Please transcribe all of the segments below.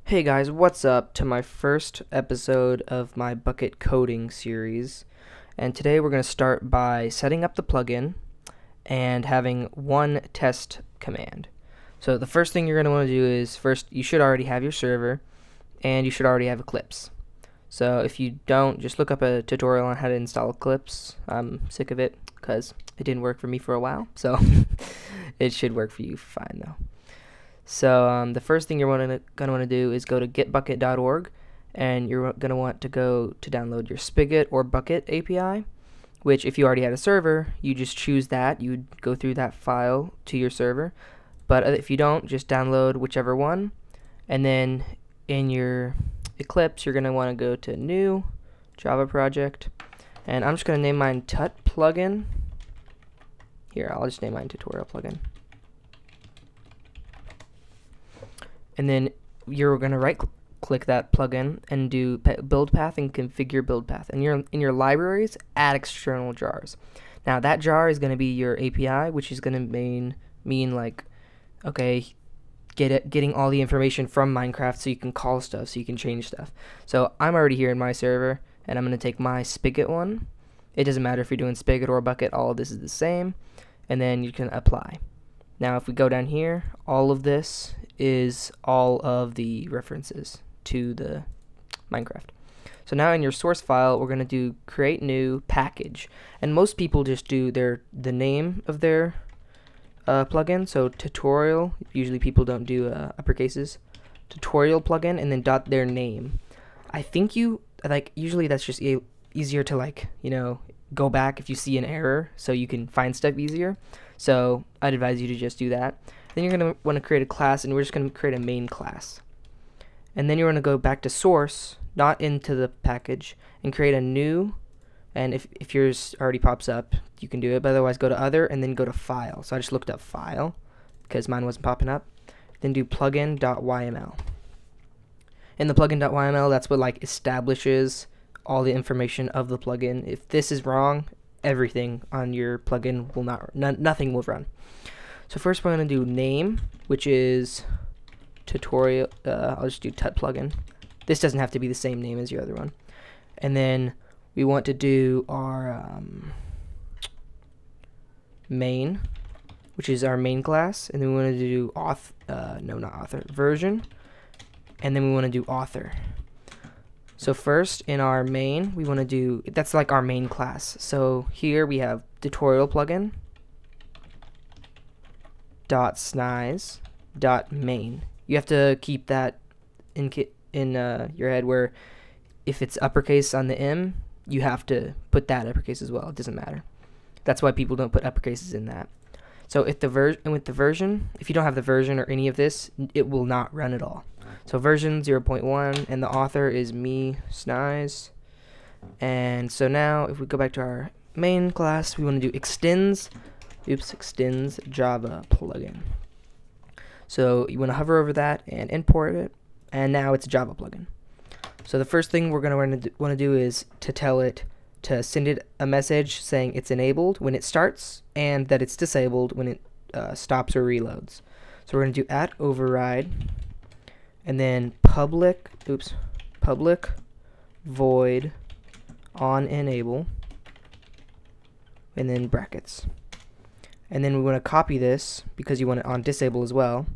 Hey guys, what's up to my first episode of my bucket coding series. And today we're going to start by setting up the plugin and having one test command. So the first thing you're going to want to do is first you should already have your server and you should already have Eclipse. So if you don't, just look up a tutorial on how to install Eclipse. I'm sick of it because it didn't work for me for a while, so it should work for you fine though. So the first thing you're going to want to do is go to getbucket.org, and you're going to want to go to download your Spigot or Bucket API, which if you already had a server, you just choose that. You would go through that file to your server. But if you don't, just download whichever one, and then in your Eclipse, you're going to want to go to New, Java Project, and I'm just going to name mine Tut Plugin. Here, I'll just name mine Tutorial Plugin. And then you're going to right-click that plugin and do build path and configure build path. And in your libraries, add external jars. Now that jar is going to be your API, which is going to mean like, okay, getting all the information from Minecraft so you can call stuff, so you can change stuff. So I'm already here in my server, and I'm going to take my Spigot one. It doesn't matter if you're doing Spigot or Bucket, all of this is the same. And then you can apply. Now if we go down here, all of this is all of the references to the Minecraft. So now in your source file, we're going to do create new package, and most people just do the name of their plugin. So tutorial, usually people don't do uppercases, tutorial plugin, and then dot their name. I think usually that's just easier to go back if you see an error, so you can find stuff easier. So I'd advise you to just do that. Then you're going to want to create a class, and we're just going to create a main class. And then you're going to go back to source, not into the package, and create a new, and if yours already pops up, you can do it, but otherwise go to other and then go to file. So I just looked up file because mine wasn't popping up. Then do plugin.yml. In the plugin.yml, that's what establishes all the information of the plugin. If this is wrong, everything on your plugin will nothing will run. So first we're going to do name, which is tutorial. I'll just do tut plugin. This doesn't have to be the same name as your other one. And then we want to do our main, which is our main class, and then we want to do version, and then we want to do author. So first in our main, we want to do, that's like our main class. So here we have tutorial plugin .snize.main. You have to keep that in your head, where if it's uppercase on the M, you have to put that uppercase as well. It doesn't matter. That's why people don't put uppercases in that. So if with the version, if you don't have the version or any of this, it will not run at all. So version 0.1, and the author is me, Snize. And so now if we go back to our main class, we want to do extends Java plugin. So you want to hover over that and import it, and now it's a Java plugin. So the first thing we're going to want to do is to tell it to send it a message saying it's enabled when it starts and that it's disabled when it stops or reloads. So we're going to do @override, and then public void on enable, and then brackets. And then we want to copy this because you want it on disable as well.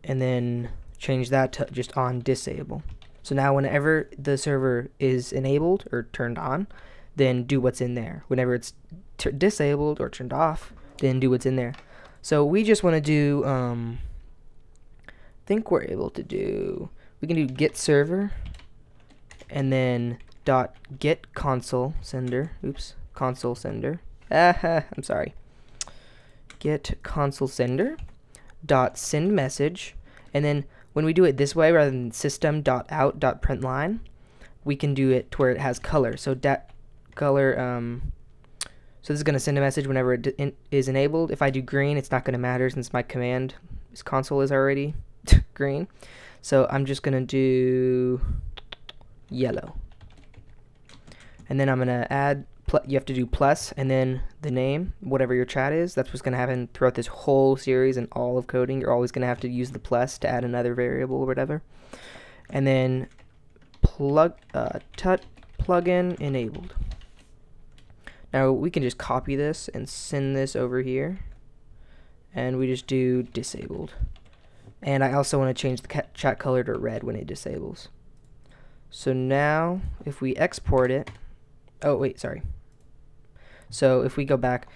And then change that to just on disable. So now whenever the server is enabled or turned on, then do what's in there. Whenever it's disabled or turned off, then do what's in there. So we just want to do, I think we're able to do, we can do get server, and then .get console sender, console sender, I'm sorry, get console sender .send message, and then when we do it this way rather than system.out.println, we can do it to where it has color. So color, so this is going to send a message whenever it is enabled. If I do green, it's not going to matter since my console is already green. So I'm just going to do yellow. And then I'm going to add you have to do plus and then the name, whatever your chat is. That's what's going to happen throughout this whole series and all of coding. You're always going to have to use the plus to add another variable or whatever. And then tut plugin enabled. Now we can just copy this and send this over here, and we just do disabled. And I also want to change the chat color to red when it disables. So now if we export it, oh wait, sorry. So if we go back,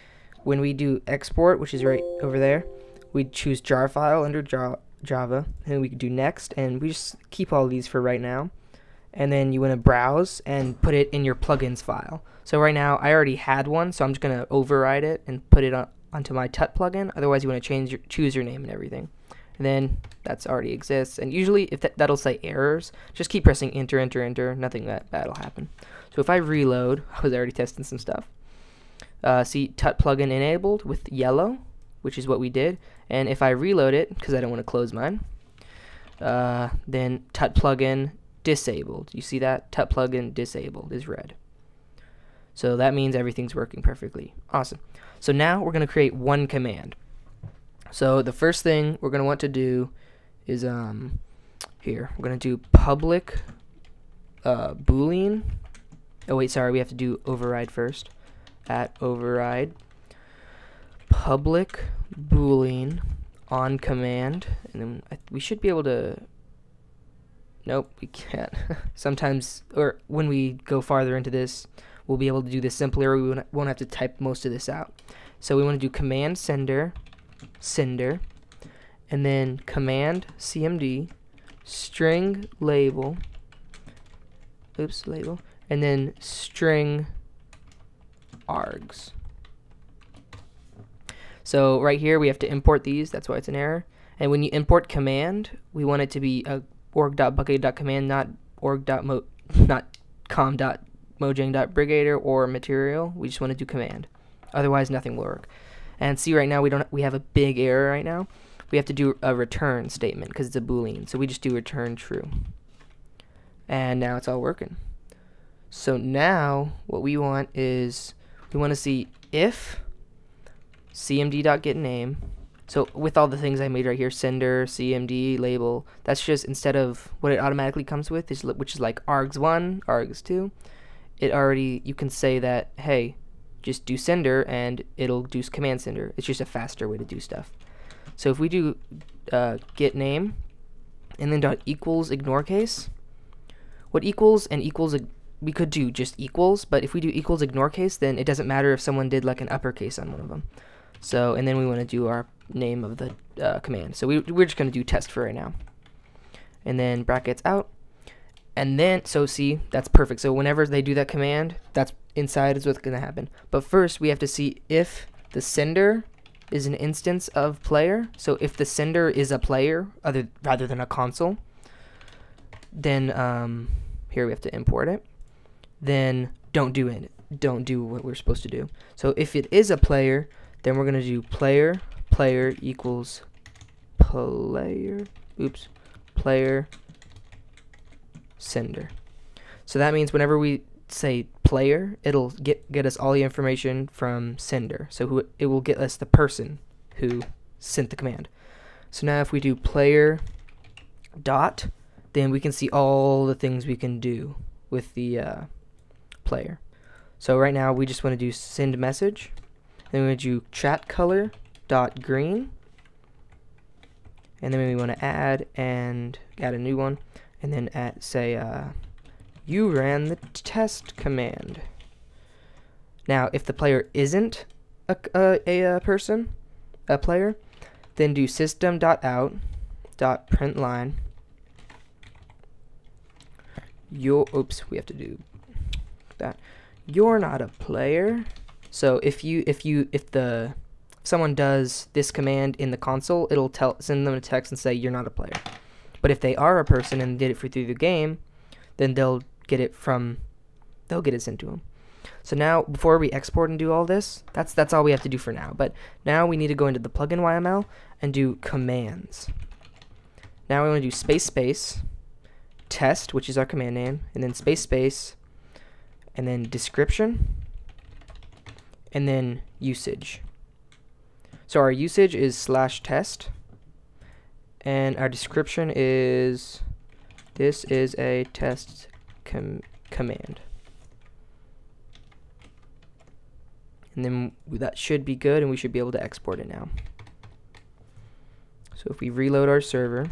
when we do export, which is right over there, we choose jar file under Java, and we can do next, and we just keep all these for right now. And then you want to browse and put it in your plugins file. So right now I already had one, so I'm just going to override it and put it onto my Tut plugin. Otherwise you want to choose your name and everything. And then that's already exists. And usually if that'll say errors, just keep pressing enter, enter, enter. Nothing that bad will happen. So if I reload, I was already testing some stuff. See Tut plugin enabled with yellow, which is what we did. And if I reload it, because I don't want to close mine, then Tut plugin disabled. You see that? Tut plugin disabled is red. So that means everything's working perfectly. Awesome. So now we're going to create one command. So the first thing we're going to want to do is here we're going to do public boolean. Oh wait, sorry, we have to do override first. At override public boolean on command, and then we should be able to. Nope, we can't. Sometimes, or when we go farther into this, we'll be able to do this simpler. We won't have to type most of this out. So we want to do command sender, and then command cmd, string label, label, and then string args. So right here we have to import these. That's why it's an error. And when you import command, we want it to be a org.bucket.command, not com.mojang.brigader or material. We just want to do command. Otherwise, nothing will work. And see, right now we have a big error right now. We have to do a return statement because it's a boolean. So we just do return true. And now it's all working. So now what we want is we want to see if cmd.getName. So with all the things I made right here, sender, cmd, label, that's just instead of what it automatically comes with, which is like args1, args2, you can say that, hey, just do sender and it'll do command sender. It's just a faster way to do stuff. So if we do getName and then .equals ignore case, what equals and equals, we could do just equals, but if we do equals ignore case, then it doesn't matter if someone did like an uppercase on one of them. So, and then we want to do our name of the command. So we're just going to do test for right now. And then brackets out. And then, so see, that's perfect. So whenever they do that command, that's inside is what's going to happen. But first, we have to see if the sender is an instance of player. So if the sender is a player rather than a console, then here we have to import it. Then don't do what we're supposed to do. So if it is a player, then we're going to do player equals player sender. So that means whenever we say player, it'll get us all the information from sender. So it will get us the person who sent the command. So now if we do player dot, then we can see all the things we can do with the player. So right now we just want to do send message. Then we want to do chat color dot green, and then we want to add a new one, and then say you ran the test command. Now if the player isn't a player, then do system.out.println we have to do that. You're not a player. So if someone does this command in the console, it'll send them a text and say you're not a player. But if they are a person and did it through the game, then they'll get it sent to them. So now before we export and do all this, that's all we have to do for now. But now we need to go into the plugin YML and do commands. Now we want to do space test, which is our command name, and then space and then description, and then usage. So our usage is /test, and our description is, this is a test command. And then that should be good, and we should be able to export it now. So if we reload our server,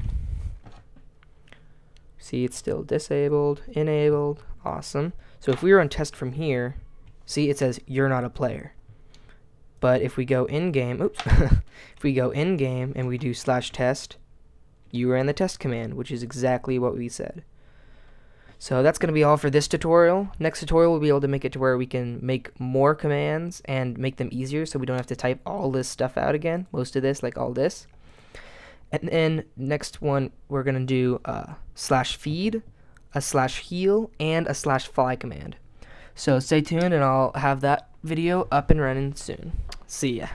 see it's still disabled, enabled, awesome. So if we run test from here, see it says you're not a player. But if we go in game, oops, if we go in game and we do /test, you ran the test command, which is exactly what we said. So that's going to be all for this tutorial. Next tutorial we'll be able to make it to where we can make more commands and make them easier, so we don't have to type all this stuff out again, most of this, like all this. And then next one we're going to do /feed, a /heal, and a /fly command. So stay tuned, and I'll have that video up and running soon. See ya.